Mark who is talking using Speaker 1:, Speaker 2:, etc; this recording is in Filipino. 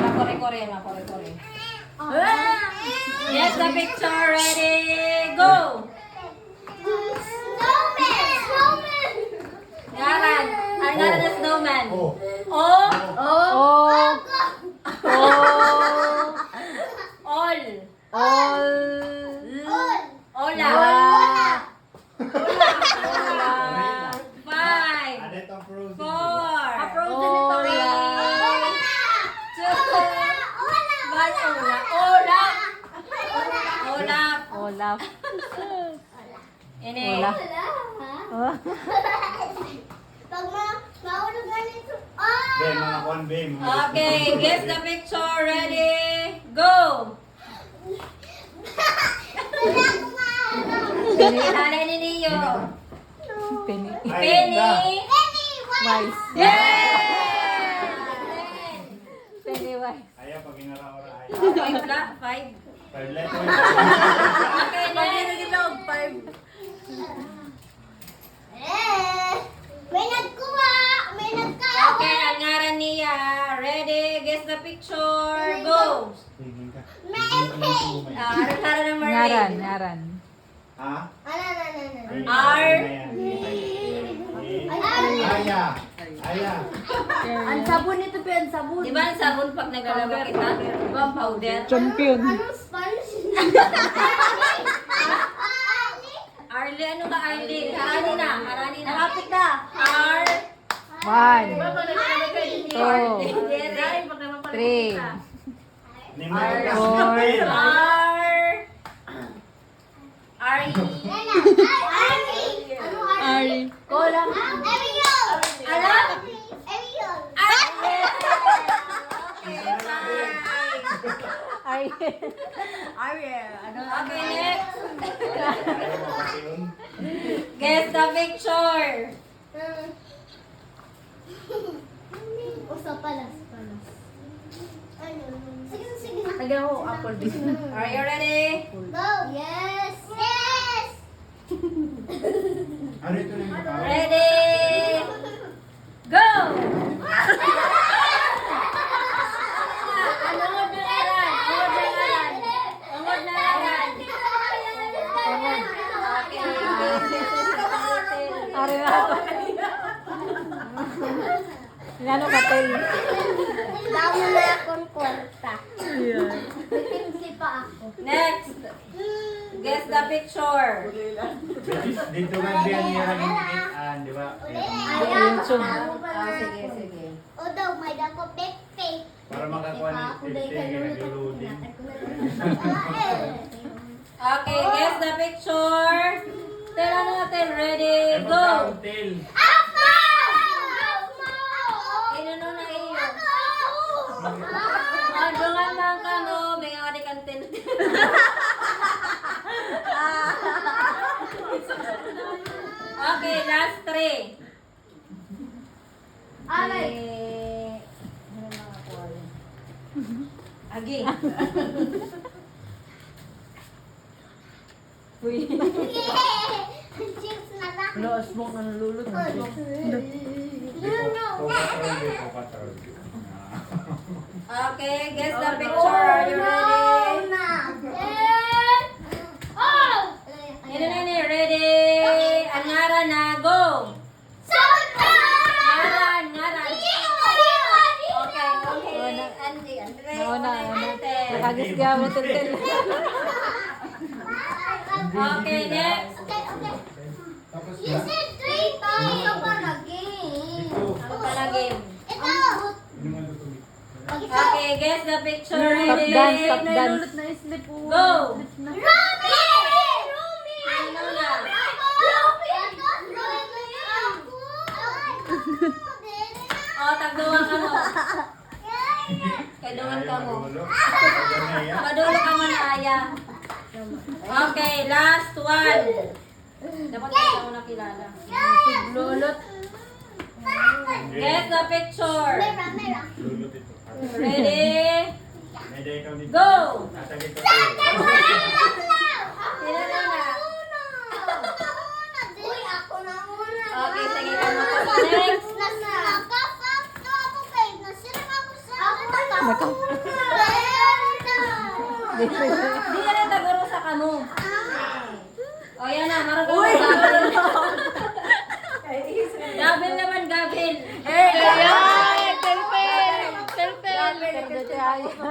Speaker 1: Makore-kore, makore-kore. Yes, the picture. Ready, go!
Speaker 2: Snowman!
Speaker 1: Ngaran. Ang ngaran na snowman.
Speaker 3: Oh.
Speaker 1: Oh.
Speaker 4: Oh.
Speaker 1: All.
Speaker 4: All.
Speaker 1: Ola. Five.
Speaker 3: Ano itong frozen?
Speaker 1: Four.
Speaker 2: Frozen ito.
Speaker 1: Three. Two. One. Ola. Ola.
Speaker 4: Olaf.
Speaker 1: Ini.
Speaker 4: Olaf. Oh.
Speaker 2: Pag maulog na nito.
Speaker 3: Be, mga kon, be.
Speaker 1: Okay, guess the picture. Ready, go. Nanay ni Neo.
Speaker 4: Penny.
Speaker 1: Penny.
Speaker 4: Wise.
Speaker 1: Yeah!
Speaker 4: Pennywise.
Speaker 3: Ayaw, pag inara-ora, ayaw.
Speaker 1: Five la, five.
Speaker 3: Third letter.
Speaker 1: Okay, next.
Speaker 2: May nagkuha! May nagkuha!
Speaker 1: Okay, ang ngaran niya. Ready, guess the picture. Go.
Speaker 3: Tingin ka.
Speaker 1: Aral-aral ng
Speaker 4: Ngaran.
Speaker 1: mermaid.
Speaker 4: Ngaran.
Speaker 3: Ha?
Speaker 1: R.
Speaker 3: Aya. Aya.
Speaker 2: Ang sabon nito pa, ang sabon.
Speaker 1: Di ba ang sabon pag naglalaba kita? Di ba ang powder?
Speaker 4: Champion.
Speaker 2: Anong Spanish?
Speaker 1: Arlie, ano ka Arlie? Harani na, harani na.
Speaker 2: Nakapit ka.
Speaker 1: R.
Speaker 4: One.
Speaker 1: Two.
Speaker 4: Three.
Speaker 3: Four.
Speaker 1: R. R-E.
Speaker 4: Ari.
Speaker 2: Kolang.
Speaker 1: Ano?
Speaker 4: Ari.
Speaker 1: Okay, next. Guess the picture.
Speaker 2: Usa palas. Sige, sige.
Speaker 1: Are you ready?
Speaker 2: Go. Yes. Yes.
Speaker 3: Ano ito na yung tao?
Speaker 1: Ready? Go! Anod na aran. Anod na aran. Anod na aran.
Speaker 4: Ari na ako. Ngano ka tel?
Speaker 2: Lamo na akong kwarta. Bitimsi pa ako.
Speaker 1: Next. Guess the picture.
Speaker 3: Dito nga din yung hitaan, di ba?
Speaker 4: YouTube.
Speaker 1: Sige, sige.
Speaker 2: O daw, may dako pepe.
Speaker 3: Para makakuha ng tipsing yung nag-loading.
Speaker 1: Okay, guess the picture. Tell ano natin. Ready? Go!
Speaker 3: Tail.
Speaker 2: Ako!
Speaker 1: Inano na iyo. Adungan lang ka no. May nga di kantin. Okay, last three.
Speaker 2: Alay.
Speaker 1: Ano na ako? Agi. Uy.
Speaker 2: Chips na lang.
Speaker 4: Wala, smoke na nalulot.
Speaker 3: Patrol.
Speaker 1: Okay, guess the picture. Are you ready? Ini ready. Ang ngaran na go. Ngaran, ngaran. Okay, okay. Andy, Andre.
Speaker 4: Nauna,
Speaker 1: Ante.
Speaker 4: Nakagisga mo tel.
Speaker 1: Okay, next.
Speaker 3: Tapos
Speaker 2: You
Speaker 3: na.
Speaker 2: said 3 times. Ito pa na game.
Speaker 1: Ano pala game?
Speaker 2: Ito.
Speaker 1: Okay, guess the picture.
Speaker 4: Stop
Speaker 1: Ready?
Speaker 4: dance, stop dance.
Speaker 1: Go.
Speaker 2: Ruby!
Speaker 1: Ano na? Oh, tagduwan ka mo. Kaduwan ka mo. Madulo ka mo na aya. Okay, last one. Dapat kita mo nakilala.
Speaker 4: Lulot.
Speaker 1: Guess the picture.
Speaker 2: Mera, mera.
Speaker 3: Lulot ito.
Speaker 1: Ready?
Speaker 3: May day ikaw dito.
Speaker 1: Go!
Speaker 3: Nasa dito.
Speaker 1: Sino na na?
Speaker 2: Uy, ako na muna.
Speaker 1: Okay, sige ka mo. Next.
Speaker 2: Nakakapap na ako kay nasira ako
Speaker 1: Di ka rin taguro sa kamo. O yan na, marunong na Gabriel. Gabriel naman, Gabriel.
Speaker 4: Ayan! Telpel! Telpel!